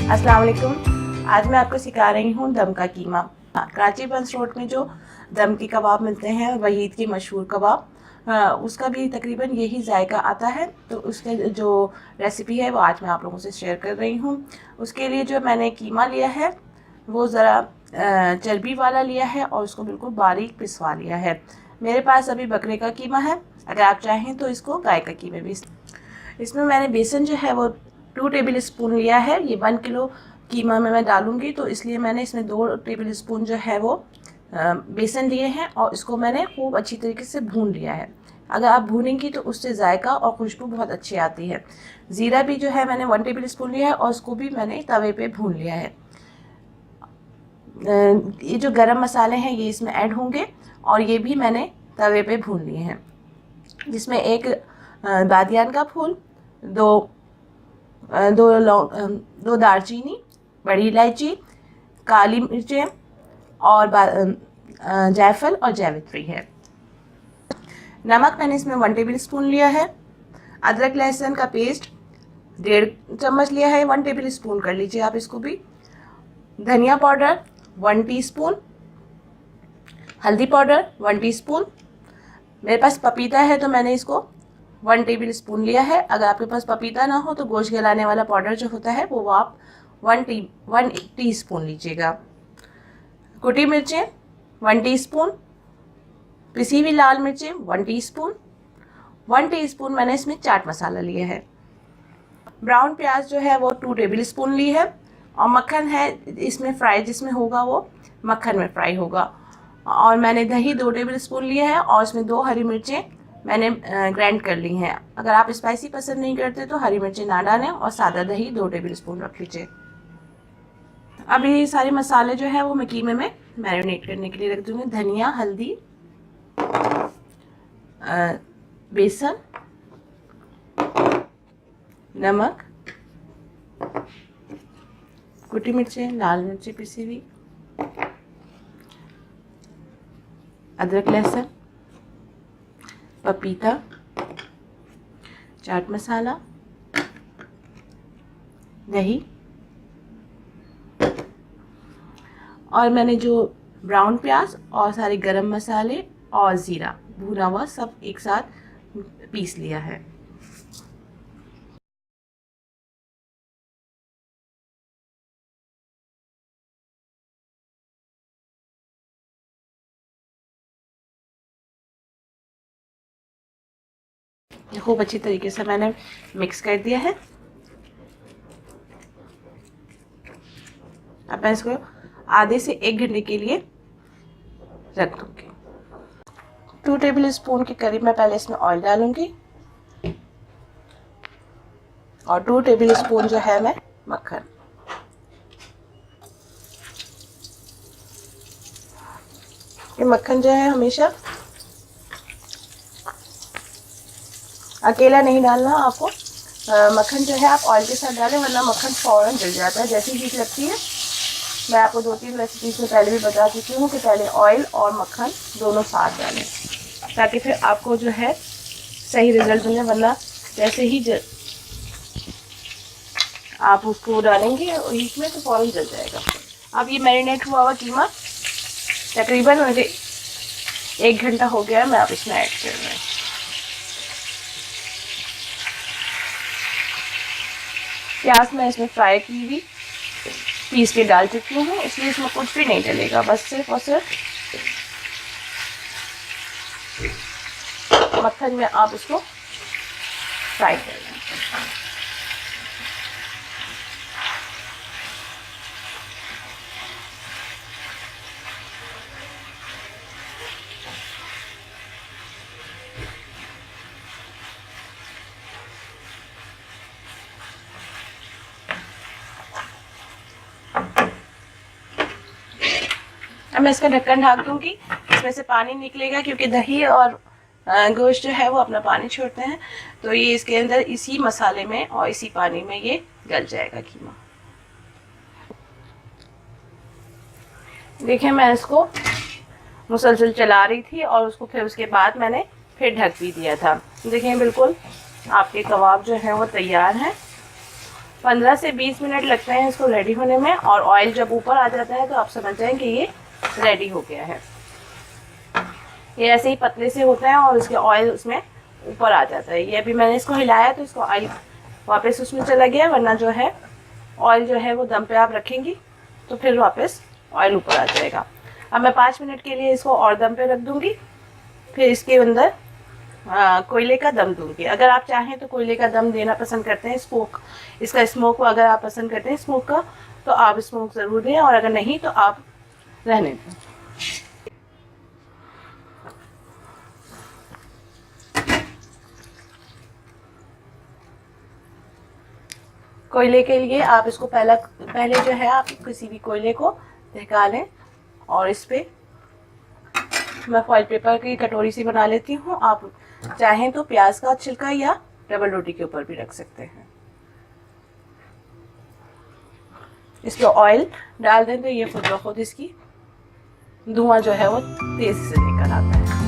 अस्सलाम वालेकुम। आज मैं आपको सिखा रही हूँ दम का कीमा। कराची बंस रोड में जो दम के कबाब मिलते हैं, वहीद के मशहूर कबाब, उसका भी तकरीबन यही जायका आता है। तो उसके जो रेसिपी है वो आज मैं आप लोगों से शेयर कर रही हूँ। उसके लिए जो मैंने कीमा लिया है वो ज़रा चर्बी वाला लिया है और उसको बिल्कुल बारीक पिसवा लिया है। मेरे पास अभी बकरे का कीमा है, अगर आप चाहें तो इसको गाय का कीमा भी। इसमें मैंने बेसन जो है वो 2 टेबल स्पून लिया है। ये 1 किलो कीमा में मैं डालूंगी, तो इसलिए मैंने इसमें 2 टेबल स्पून जो है वो बेसन लिए हैं और इसको मैंने खूब अच्छी तरीके से भून लिया है। अगर आप भूनेंगी तो उससे जायका और खुशबू बहुत अच्छी आती है। ज़ीरा भी जो है मैंने 1 टेबल स्पून लिया है और उसको भी मैंने तवे पे भून लिया है। ये जो गरम मसाले हैं ये इसमें ऐड होंगे और ये भी मैंने तवे पे भून लिए हैं, जिसमें एक बादियान का फूल, दो दालचीनी, बड़ी इलायची, काली मिर्चें और जायफल और जावित्री है। नमक मैंने इसमें 1 टेबल स्पून लिया है। अदरक लहसुन का पेस्ट 1.5 चम्मच लिया है, 1 टेबल स्पून कर लीजिए आप इसको भी। धनिया पाउडर 1 टीस्पून, हल्दी पाउडर 1 टीस्पून। मेरे पास पपीता है तो मैंने इसको 1 टेबल स्पून लिया है। अगर आपके पास पपीता ना हो तो गोश्त गलाने वाला पाउडर जो होता है वो आप 1 टीस्पून लीजिएगा। कुटी मिर्चें 1 टीस्पून, पिसी हुई लाल मिर्चें 1 टीस्पून, 1 टीस्पून मैंने इसमें चाट मसाला लिया है। ब्राउन प्याज जो है वो 2 टेबल स्पून ली है और मक्खन है इसमें फ्राई, जिसमें होगा वो मक्खन में फ्राई होगा। और मैंने दही 2 टेबल स्पून लिया है और इसमें 2 हरी मिर्चें मैंने ग्राइंड कर ली हैं। अगर आप स्पाइसी पसंद नहीं करते तो हरी मिर्चें ना डालें और सादा दही 2 टेबल स्पून रख लीजिए। अब ये सारे मसाले जो है वो मैं कीमे में मैरिनेट करने के लिए रख दूँगी। धनिया, हल्दी, बेसन, नमक, कुटी मिर्चें, लाल मिर्ची पिसी हुई, अदरक लहसुन, पपीता, चाट मसाला, दही और मैंने जो ब्राउन प्याज और सारे गरम मसाले और ज़ीरा भुना हुआ सब एक साथ पीस लिया है। ये खूब अच्छी तरीके से मैंने मिक्स कर दिया है। अब मैं इसको आधे से 1 घंटे के लिए रख दूंगी। 2 टेबल स्पून के करीब मैं पहले इसमें ऑयल डालूंगी और 2 टेबल स्पून जो है मैं मक्खन। ये मक्खन जो है हमेशा अकेला नहीं डालना आपको, मक्खन जो है आप ऑयल के साथ डालें, वरना मक्खन फ़ौरन जल जाता है जैसी हीट लगती है। मैं आपको 2-3 रेसिपीज में पहले भी बता चुकी हूँ कि पहले ऑयल और मक्खन दोनों साथ डालें, ताकि फिर आपको जो है सही रिजल्ट मिले, वरना जैसे ही आप उसको डालेंगे हीट में तो फ़ौरन जल जाएगा। अब ये मैरिनेट हुआ कीमा तकरीबन मुझे 1 घंटा हो गया है, मैं अब इसमें ऐड कर रही हूँ। प्याज मैं इसमें फ्राई की हुई पीस के डाल चुकी हूँ, इसलिए इसमें कुछ भी नहीं डलेगा, बस सिर्फ और सिर्फ मक्खन में आप इसको फ्राई कर लें। अब मैं इसका ढक्कन ढक दूंगी, इसमें से पानी निकलेगा क्योंकि दही और गोश्त जो है वो अपना पानी छोड़ते हैं, तो ये इसके अंदर इसी मसाले में और इसी पानी में ये गल जाएगा कीमा। देखिए मैं इसको मुसलसल चला रही थी और उसको फिर उसके बाद मैंने फिर ढक भी दिया था। देखिए बिल्कुल आपके कबाब जो हैं वो तैयार हैं। 15 से 20 मिनट लगते हैं इसको रेडी होने में, और ऑयल जब ऊपर आ जाता है तो आप समझ जाएं कि ये रेडी हो गया है। ये ऐसे ही पतले से होता है और इसके ऑयल उसमें ऊपर आ जाता है। ये अभी मैंने इसको हिलाया तो इसको ऑयल वापस उसमें चला गया, वरना जो है ऑयल जो है वो दम पे आप रखेंगी तो फिर वापस ऑयल ऊपर आ जाएगा। अब मैं 5 मिनट के लिए इसको और दम पे रख दूँगी, फिर इसके अंदर कोयले का दम दूंगी। अगर आप चाहें तो कोयले का दम देना पसंद करते हैं, स्मोक इसका स्मोक अगर आप पसंद करते हैं स्मोक का, तो आप स्मोक ज़रूर दें, और अगर नहीं तो आप रहने दें। कोयले के लिए आप इसको पहले जो है आप किसी भी कोयले को ढका लें, और इस पे मैं फॉइल पेपर की कटोरी सी बना लेती हूँ। आप चाहें तो प्याज का छिलका या डबल रोटी के ऊपर भी रख सकते हैं। इस पर ऑयल डाल दें तो ये खुद ब खुद इसकी धुआं जो है वो तेज़ी से निकल आता है।